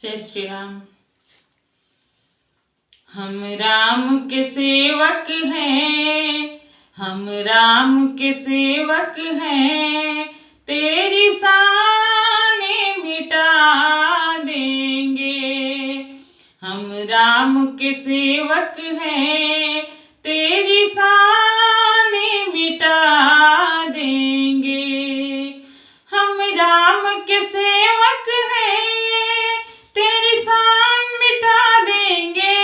जय श्री राम। हम राम के सेवक हैं, हम राम के सेवक हैं, तेरी शान मिटा देंगे। हम राम के सेवक हैं, तेरी शान मिटा देंगे। हम राम के सेवक हैं, तेरी शान मिटा देंगे।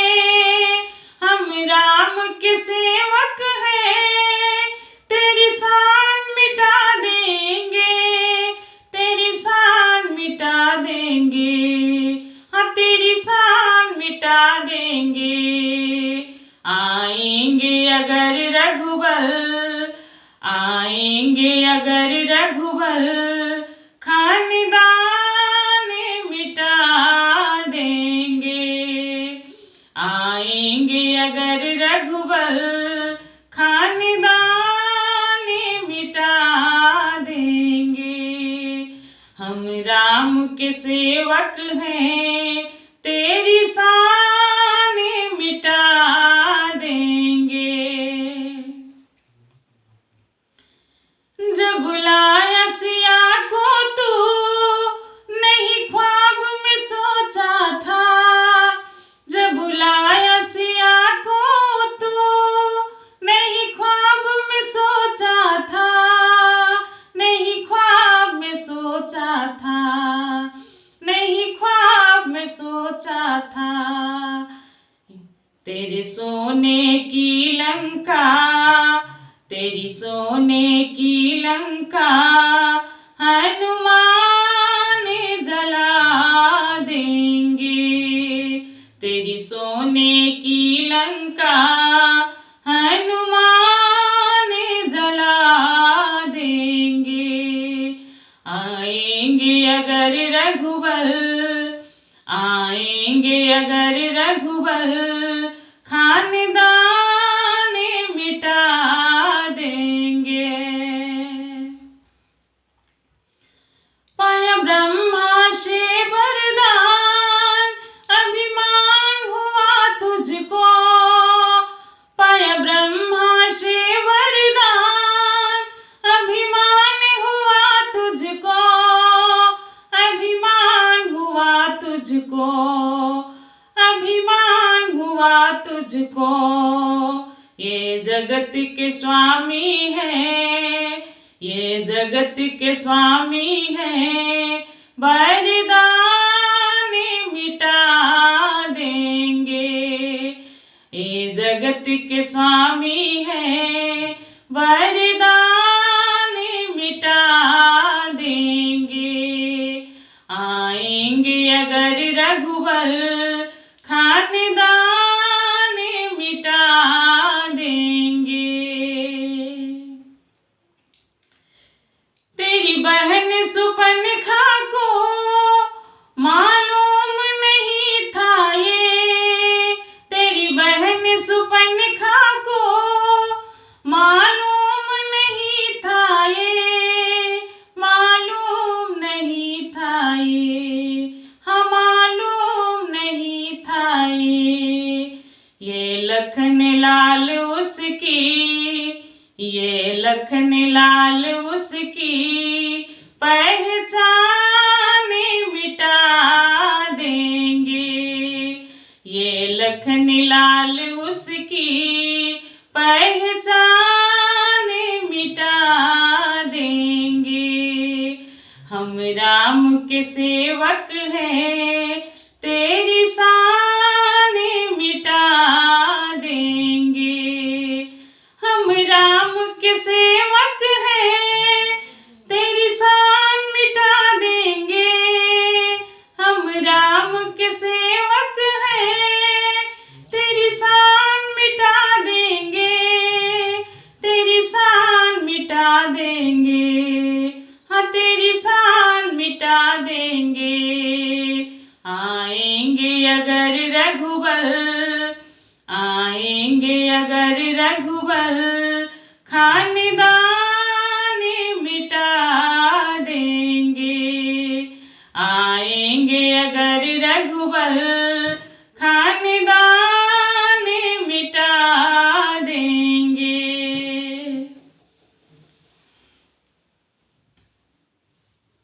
हम राम के सेवक हैं, तेरी शान मिटा देंगे, तेरी शान मिटा देंगे, हाँ तेरी शान मिटा देंगे। आएंगे अगर रघुबर, आएंगे अगर रघुबर, खानदान मिटा देंगे। आएंगे अगर रघुबर, खानदान मिटा देंगे। हम राम के सेवक हैं, तेरी शान मिटा देंगे। जब बुलाया सिया को तू, नहीं ख्वाब में सोचा था। जब बुलाया सिया को तू, नहीं ख्वाब में सोचा था, नहीं ख्वाब में सोचा था, नहीं ख्वाब में सोचा था। तेरे सोने की लंका, तेरी सोने की लंका, हनुमान जला देंगे। तेरी सोने की लंका, हनुमान जला देंगे। आएंगे अगर रघुबर, आएंगे अगर रघुबर, खानदान मिटा देंगे। पाया ब्रह्मा से वरदान, अभिमान हुआ तुझको। पाया ब्रह्मा से वरदान, अभिमान हुआ तुझको, अभिमान हुआ तुझको, अभिमान हुआ तुझको। ये जगत के स्वामी है, ये जगत के स्वामी है, वरदान मिटा देंगे। ये जगत के स्वामी है, वरदान मिटा देंगे। आएंगे अगर रघुबर, खानदान मिटा देंगे। तेरी बहन सुपनखा को मालूम नहीं था ये, तेरी बहन सुपनखा को मालूम नहीं था ये, मालूम नहीं था ये, हाँ मालूम नहीं था ये लखन लाल उसकी, ये लखन लाल उसकी, पहचान मिटा देंगे। ये लखन लाल उसकी, पहचान मिटा देंगे। हम राम के सेवक हैं, तेरी शान मिटा देंगे। हम राम के सेवक हैं, तेरी शान मिटा देंगे। हम राम के सेवक हैं, तेरी शान मिटा देंगे, तेरी शान मिटा देंगे, हाँ तेरी शान मिटा देंगे। आएंगे अगर रघुबर खानदानी